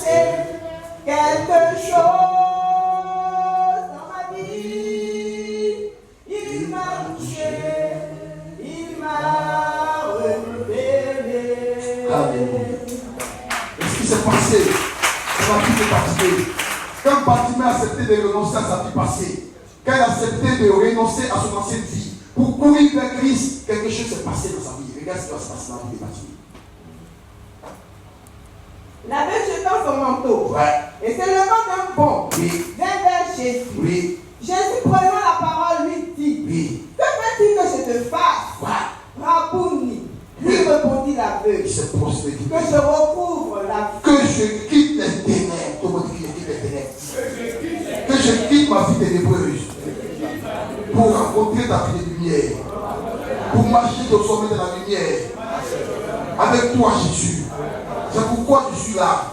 passé quelque chose dans ma vie. Il m'a touché, il m'a révélé. Qu'est-ce qui s'est passé? Ça va tout partir. Quand Bartimée a accepté de renoncer à sa vie passée, quand il a accepté de renoncer à son ancienne vie, pour courir vers Christ, quelque chose s'est passé dans sa vie. Regarde ce qui va se passer dans la vie de Bartimée. Il avait jeté son manteau. Ouais. Et se levant d'un bond, Oui. vint vers Jésus. Oui. Jésus, prenant la parole, lui dit, Oui. que veux-tu que je te fasse? Ouais. Rabouni, lui répondit l'aveugle, Il s'est prosterné. que je recouvre la vie. Que je quitte les ténèbres. Tout le monde dit que je quitte les ténèbres. Que je quitte ma vie ténébreuse pour rencontrer ta vie de lumière. Pour marcher au sommet de la lumière. Avec toi, Jésus. C'est pourquoi je suis là.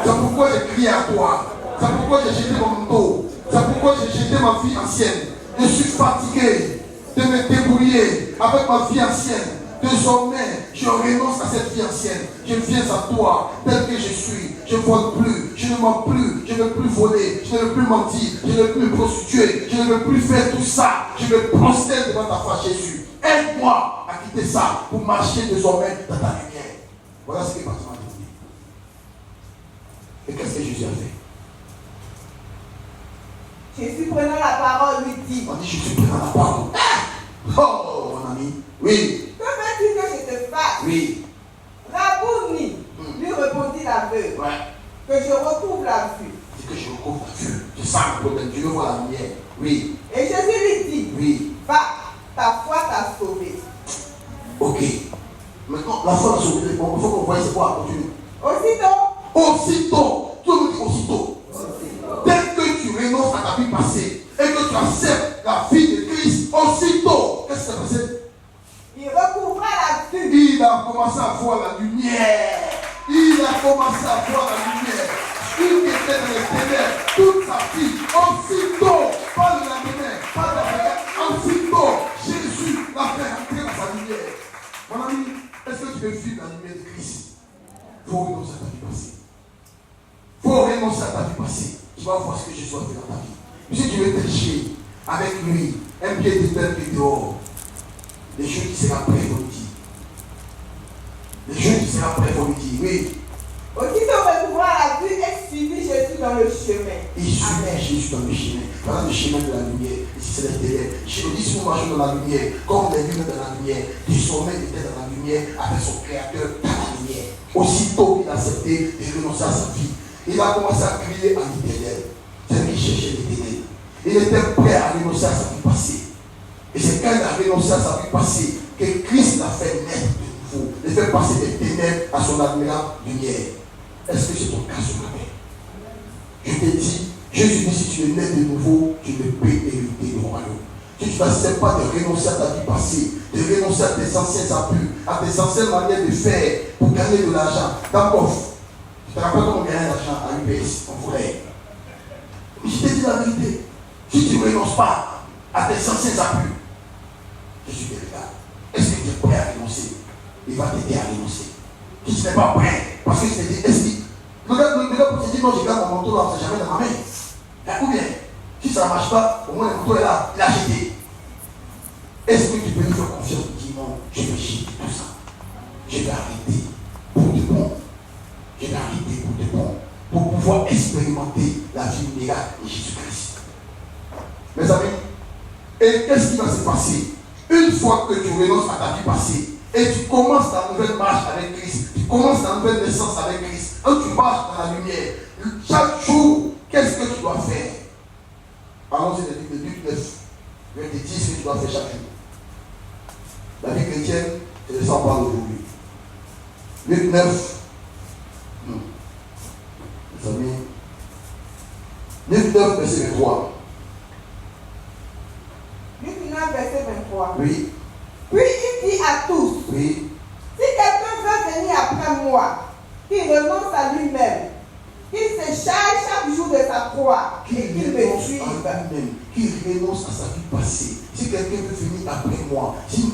C'est pourquoi j'ai crié à toi. C'est pourquoi j'ai jeté mon manteau. C'est pourquoi j'ai jeté ma vie ancienne. Je suis fatigué de me débrouiller avec ma vie ancienne. Désormais, je renonce à cette vie ancienne. Je viens à toi, tel que je suis. Je ne vole plus, je ne mens plus, je ne veux plus voler, je ne veux plus mentir, je ne veux plus me prostituer, je ne veux plus faire tout ça. Je me prosterne devant ta face, Jésus. Aide-moi à quitter ça pour marcher désormais dans ta lumière. Voilà ce que Bartimée a dit. Et qu'est-ce que Jésus a fait? Jésus, prenant la parole, lui dit, On dit Jésus prenant la parole. Oh, mon ami. Oui. que veux-tu que je te fasse? Oui. Rabouni, lui répondit l'aveugle, Ouais. que je recouvre la vue. C'est que je recouvre la vue. C'est ça le problème. Je veux voir la lumière. Oui. Et Jésus lui dit, Oui. va, ta foi t'a sauvé. Ok. Maintenant, la foi l'a sauvé. Bon, il faut qu'on voie c'est quoi. Continue. Aussitôt. Tout le monde dit aussitôt. Dès que tu renonces à ta vie passée et que tu acceptes la vie de Christ, aussitôt, qu'est-ce qui s'est passé? Il recouvra la vue. Il a commencé à voir la lumière. Il a commencé à voir la lumière. Lui qui était dans les ténèbres toute sa vie, aussitôt, pas le lendemain, pas le regard, aussitôt, Jésus l'a fait entrer dans sa lumière. Mon ami, est-ce que tu veux vivre la lumière de Christ? Il faut renoncer à ta vie passée. Il faut renoncer à ta vie passée. Tu vas voir ce que Jésus a fait dans ta vie. Si tu veux tricher avec lui, un pied de terre et dehors, les jours qui seront prêts vont dire. Les jours qui seront prêts vont dire, oui. Aussitôt recouvra la vue et suivit Jésus dans le chemin. Il suivait Jésus dans le chemin. Voilà le chemin de la lumière. Ici, c'est les ténèbres. Jésus dit, si nous marchons dans la lumière, comme les lumières dans la lumière, désormais il était dans la lumière avec son Créateur dans la lumière. Aussitôt qu'il a accepté de renoncer à sa vie, il a commencé à crier à l'Éternel. C'est lui qui cherchait l'Éternel. Il était prêt à renoncer à sa vie passée. Et c'est quand il a renoncé à sa vie passée que Christ l'a fait naître de nouveau, de faire passer des ténèbres à son admirable lumière. Est-ce que c'est ton cas ce matin? Je te dis, Jésus dit, si tu es né de nouveau, tu ne peux hériter le royaume. Si tu n'acceptes pas de renoncer à ta vie passée, de renoncer à tes anciens abus, à tes anciennes manières de faire pour gagner de l'argent, d'abord, tu te rappelles comment gagner de l'argent à UPS, en vrai. Mais je te dis la vérité, si tu ne renonces pas à tes anciens abus, Jésus te regarde. Est-ce que tu es prêt à renoncer? Il va t'aider à renoncer. Si tu n'es pas prêt, parce que je te dis, est-ce que le gars pour te dire non, je garde mon manteau là, c'est jamais dans ma main. Ou bien, si ça ne marche pas, au moins le manteau est là, il a jeté. Est-ce que tu peux lui faire confiance et dire non, je vais jeter tout ça? Je vais arrêter pour de bon. Je vais arrêter pour de bon. Pour pouvoir expérimenter la vie miracle de Jésus-Christ. Mes amis, et qu'est-ce qui va se passer? Une fois que tu renonces à ta vie passée et tu commences ta nouvelle marche avec Christ, tu commences ta nouvelle naissance avec Christ, quand tu marches dans la lumière, chaque jour, qu'est-ce que tu dois faire? Allons-y le livre de Luc 9. Je vais te dire ce que tu dois faire chaque jour. La vie chrétienne, c'est de ça qu'on parle aujourd'hui. Luc 9. Mes amis. Luc 9, verset 23. Luc 9, verset 23. Oui. Puis il dit à tous, Oui. si quelqu'un veut venir après moi, qu'il renonce à lui-même, qu'il se charge chaque jour de sa croix, et qu'il me suive. Qu'il renonce à sa vie passée. Si quelqu'un veut venir après moi, si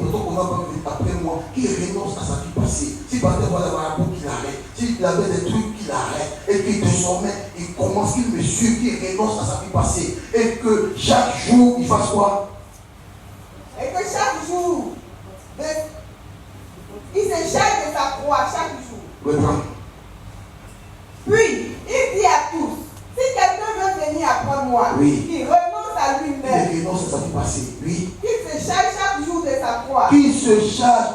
pourtant on va pas venir après moi, qu'il renonce à sa vie passée. Si par exemple, voilà un bout qu'il arrête. s'il avait des trucs qu'il arrête et qu'il désormais, il commence, qu'il me suit, qu'il renonce à sa vie passée et que chaque jour, il fasse quoi? Et que chaque jour, il se charge de sa croix chaque jour. Reprends. Puis, il dit à tous, si quelqu'un veut venir après moi, Oui. qu'il renonce à lui-même, Il renonce à sa vie passée, oui. qu'il se charge chaque jour de sa croix. Qu'il se charge,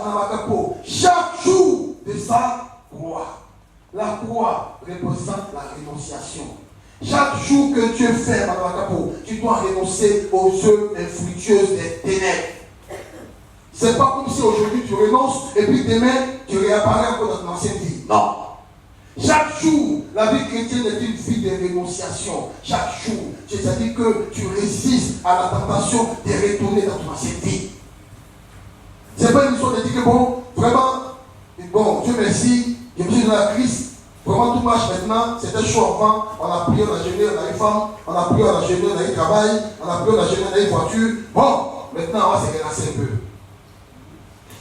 chaque jour de sa croix. La croix représente la rénonciation. Chaque jour que Dieu fait, Madame Akapo, tu dois renoncer aux œuvres infructueuses des ténèbres. C'est pas comme si aujourd'hui tu renonces et puis demain tu réapparais encore dans ton ancienne vie. Non. Chaque jour, la vie chrétienne est une vie de rénonciation. Chaque jour, c'est-à-dire que tu résistes à la tentation de retourner dans ton ancienne vie. C'est pas une histoire de dire que bon, vraiment, bon, Dieu merci, je me suis dans la crise. Vraiment tout marche maintenant, c'était chaud avant, on a prié, on a jeûné, on a eu femme, on a prié, on a jeûné, on a eu travail, on a prié, on a jeûné, on a eu voiture. Bon, maintenant on va se relaxer un peu.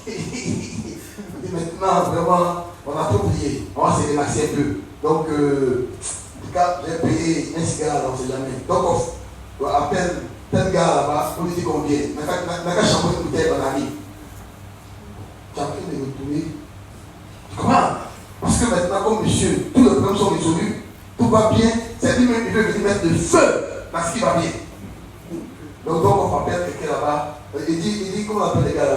Et maintenant vraiment, on a tout prié, on va se relaxer un peu. Donc, en tout cas, j'ai payé un cigare, on ne sait jamais. Donc, on appelle tel gars là-bas, on lui dit combien. N'a qu'à changer une bouteille dans la vie. Tu as pris de retourner. Tu comprends? Parce que maintenant, comme monsieur, tous les problèmes sont résolus, tout va bien, c'est lui-même qui veut venir mettre le feu dans ce qui va bien. Donc on appelle quelqu'un là-bas, il dit comment on appelle les gars là?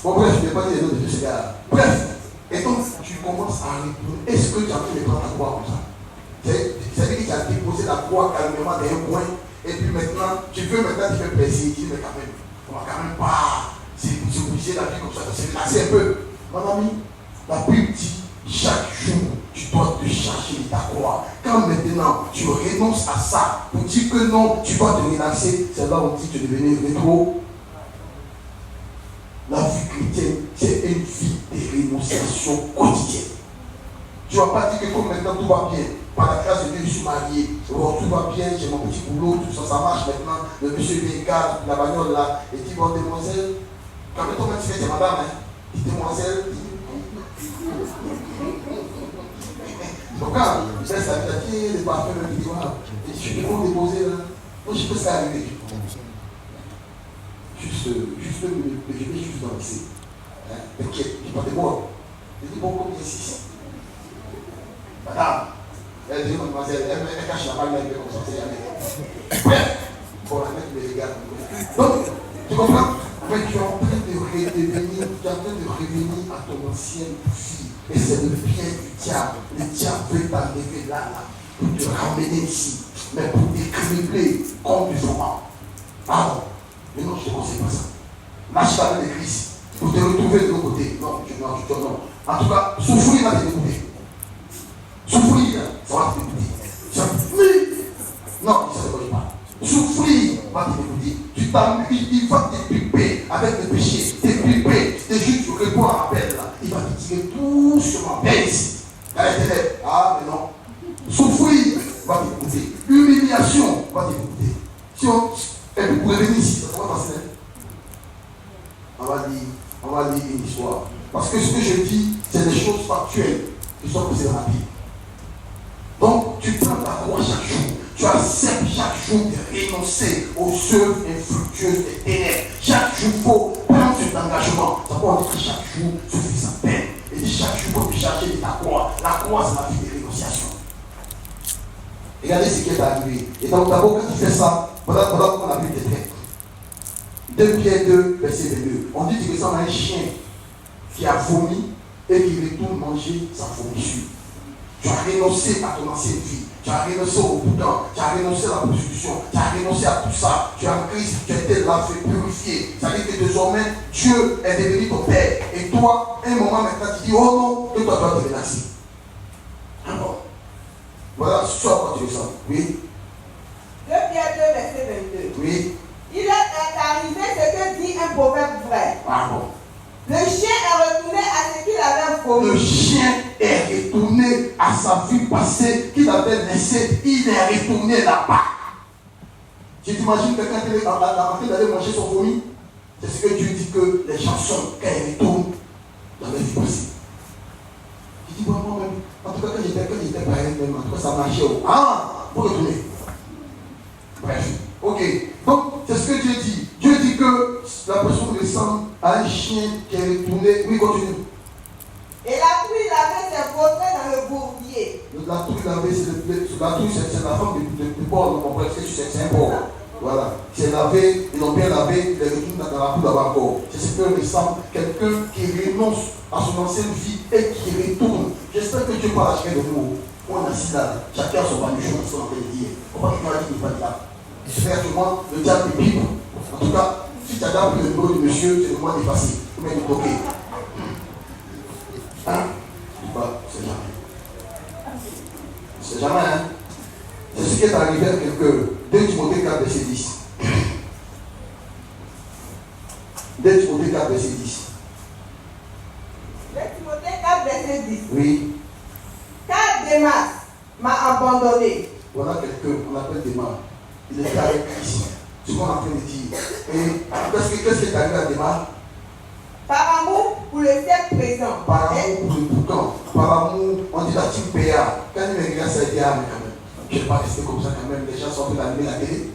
Bon, bref, je ne vais pas dire les noms de tous ces gars. Bref, et donc tu commences à retourner. Est-ce que tu as pu les prendre la croix comme ça? C'est-à-dire que tu as déposé la croix calmement dans un coin, et puis maintenant, tu veux maintenant te faire plaisir, tu dis, mais quand même, on va quand même pas, c'est obligé la vie comme ça, c'est relaxé un peu. Mon ami, la Bible dit, chaque jour, tu dois te charger de ta croix. Quand maintenant tu renonces à ça pour dire que non, tu vas te relaxer, c'est là où on dit que tu es devenu rétro. La vie chrétienne, c'est une vie de rénonciation quotidienne. Tu ne vas pas dire que comme maintenant tout va bien. Par la grâce de Dieu, je suis marié. Bon, tout va bien, j'ai mon petit boulot, tout ça, ça marche maintenant. Le monsieur vient, garde la bagnole là, et dit, bon, demoiselle, quand même, toi, tu fais, c'est madame, hein. Dis, demoiselle, donc quand il laisse la vie, les parfums me disent, je suis devant déposer là. Donc je peux ça arriver. Juste, je vais juste dans lycée. T'inquiète, je n'ai pas de mots. Je dis, bon, combien ici? Madame, elle dit, mademoiselle, elle cache la balle, elle fait comme ça, c'est jamais. Bref, bon, la mec me regarde. Donc, tu comprends? Mais tu es en train de revenir à ton ancienne vie. Et c'est le bien du diable. Le diable veut t'enlever là, pour te ramener ici. Mais pour t'équilibrer comme du froment. Pardon. Mais non, je ne te conseille pas ça. Marche avec les Christ. Pour te retrouver de l'autre côté. Non, non. En tout cas, souffrir va te dégoûter. Souffrir, ça va te dégoûter. Non, ça ne te pas. Souffrir va te dégoûter. Il va t'épiper avec le péché. T'épiper. T'es juste pour répondre à l'appel là. Il va te tirer doucement. Viens ici. Ah, mais non. Souffrir va te dégoûter. Humiliation va te dégoûter. Si on. Et puis pour revenir ici, ça va passer. On va lire une histoire. Parce que ce que je dis, c'est des choses factuelles qui sont posées dans la Bible. Donc, tu prends ta croix chaque jour. Tu acceptes chaque jour de renoncer aux œuvres infructueuses des ténèbres. Chaque jour, il faut prendre cet engagement. Ça peut dire que chaque jour, tu fais sa peine. Et chaque jour, il faut te charger de ta croix. La croix, c'est la vie de rénonciation. Regardez ce qui est arrivé. Et donc, d'abord, quand tu fais ça, pendant qu'on a vu des traits. 2 Pierre 2, verset 22. On dit que ça, on a un chien qui a vomi et qui retourne manger sa vomissure. Tu as renoncé à ton ancienne vie. Tu as renoncé au boudin. Tu as renoncé à la prostitution. Tu as renoncé à tout ça. Tu es en Christ. Tu as été lavé, purifié. Ça veut dire que désormais, Dieu est devenu ton Père. Et toi, un moment maintenant, tu dis, oh non, que toi, tu dois te relaxer. Ah bon. Voilà ce à quoi tu ressens. Oui. 2 Pierre 2, verset 22. Oui. Il est arrivé ce que dit un proverbe vrai. Ah bon. Le chien est retourné à ce qu'il avait vomi. Le chien est retourné à sa vie passée qu'il avait laissée. Il est retourné là-bas. Tu t'imagines quelqu'un qui est en train d'aller manger son vomi? C'est ce que Dieu dit que les gens sont quand ils retournent dans leur vie passée. Je dis, moi-même, en tout cas, quand j'étais païen, même, en tout cas, ça marchait. Ah, pour retourner. Bref, ok. Donc, c'est ce que Dieu dit. Dieu dit que la personne ressemble à un chien qui est retourné. Oui, continue. Et la truie lavée s'est vautrée dans le bourbier. La truie lavée, c'est la forme de porc, on comprend que c'est un porc. Voilà. C'est lavé, ils l'ont bien lavé, ils retournent dans la poule là-bas encore. C'est ce que ressemble quelqu'un qui renonce à son ancienne vie et qui retourne. J'espère que Dieu parle à chacun de nous. On est assis là, chacun a son baluchon, on s'en fait dire. Pourquoi tu m'as dit qu'il n'est pas là? J'espère que moi, le diable est bible. En tout cas, si tu as appris le numéro du monsieur, c'est le moins dépassé. Tu m'as dit ok. Hein? C'est jamais. C'est jamais, hein? C'est ce qui est arrivé à quelqu'un. 2 Timothée 4, verset 10. 2 Timothée 4, verset 10. 2 Timothée 4, verset 10. Oui. Car Démas m'a abandonné. Voilà quelqu'un qu'on appelle Démas. Il était avec Christ. C'est ce qu'on est en train de dire. Et qu'est-ce qui est arrivé à Démas? Par amour pour le siècle présent. Par amour pour le boucan. Par amour, on dit la team PA. Quand il me regarde, ça a été quand même. Je ne vais pas rester comme ça quand même. Les gens sont en train d'allumer la télé.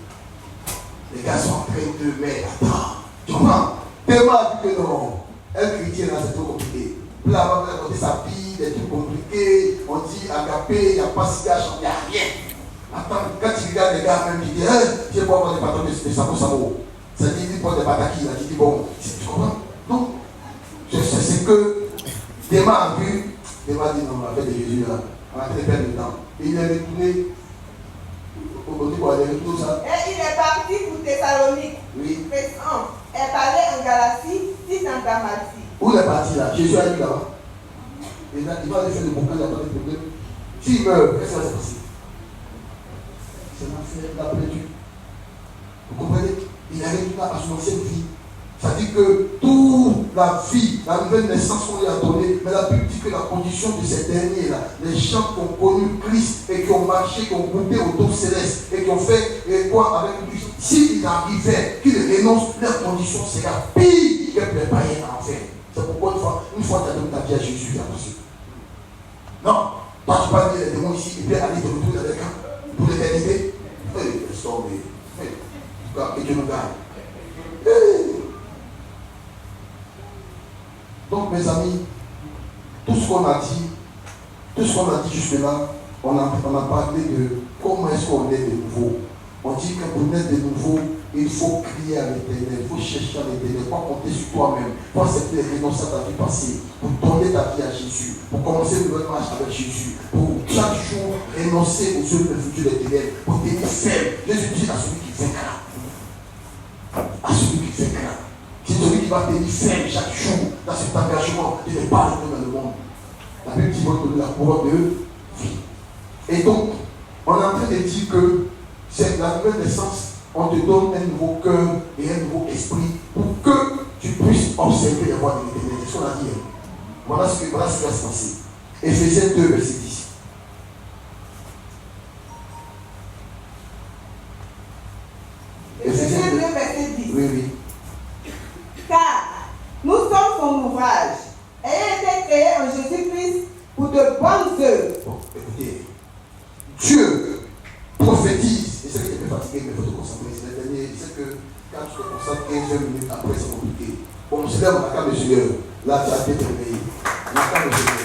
Les gars sont en train de. Mais attends, tu comprends? Démas dit que non. Un chrétien là, c'est trop compliqué. Puis là, on va raconter sa vie, des trucs compliqués. On dit agapé, il n'y a pas si gars, il n'y a rien. Attends, quand tu regardes les gars, même, tu dis, je vais pas avoir des patrons de Sabo. Ça dit, il porte des pataquis, là, tu dis, bon, tu comprends? Donc, c'est que Démas a vu, Démas dit, non, avec de Jésus, là, on a très peur de temps. Il est retourné, on dit quoi, il est retourné ça? Et il est parti pour Thessalonique. Oui. Présent est allé en Galatie, 6 en Dalmatie. Où il est parti là? Jésus a dit là-bas. Et là, il va aller faire le boucan, il n'y a pas de problème. S'il meurt, qu'est-ce qui va se passer? C'est l'enfer, il a perdu. Vous comprenez? Il est retourné à son ancienne vie. Ça dit que toute la vie, la nouvelle naissance qu'on lui a donnée, mais la Bible dit que la condition de ces derniers-là, les gens qui ont connu Christ et qui ont marché, qui ont goûté au don céleste et qui ont fait quoi avec lui, s'ils arrivaient, qu'ils renoncent, leur condition sera pire que les païens en enfer. C'est pourquoi une fois que tu as donné ta vie à Jésus, c'est impossible. Non, toi tu vas dire les démons ici et puis aller te retrouver avec un pour l'éternité. En tout cas, que Dieu nous garde. Donc mes amis, tout ce qu'on a dit jusque là, on a parlé de comment est-ce qu'on est de nouveau. On dit que pour naître de nouveau, il faut crier à l'Éternel, il faut chercher à l'Éternel, il faut compter sur toi-même, pour accepter les renoncer à ta vie passée, pour donner ta vie à Jésus, pour commencer le nouvel match avec Jésus, pour chaque jour renoncer aux œuvres du futur éternel, pour tenir ferme. Jésus dit à celui qui vaincra. À celui qui vaincra. C'est celui qui va tenir ferme chaque jour dans cet engagement de ne pas rentrer dans le monde. La Bible dit qu'il va donner la couronne de vie. Et donc, on est en train de dire que c'est la nouvelle naissance. On te donne un nouveau cœur et un nouveau esprit pour que tu puisses observer les voies de l'Éternel. C'est ce qu'on a dit. Voilà ce qui va se passer. Éphésiens 2, verset 10. Éphésiens 2, verset 10. Oui, oui. Car nous sommes son ouvrage, ayant été créés en Jésus-Christ pour de bonnes œuvres. Bon, écoutez, Dieu prophétise. Et c'est que tu es fatigué, mais il faut te concentrer. C'est le dernier. C'est que quand tu te concentres 15 minutes après, c'est compliqué. Bon, on se lève à la carte du Seigneur. Là, tu as été réveillé. La carte du Seigneur.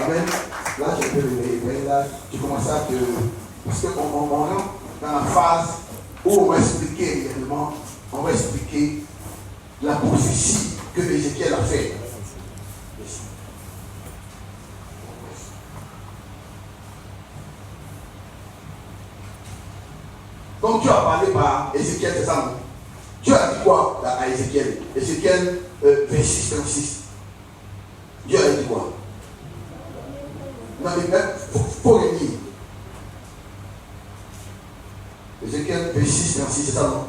Amen. Là, tu as été réveillé. Là, tu commences à te. Parce qu'on rentre dans la phase où on va expliquer réellement, on va expliquer la prophétie que Ézéchiel a faite. Donc Dieu a parlé par Ézéchiel, c'est ça, non? Dieu a dit quoi à Ézéchiel? Ézéchiel 26, 26. Dieu a dit quoi? Non, mais il faut le lire. Ézéchiel 26, 26, c'est ça, non?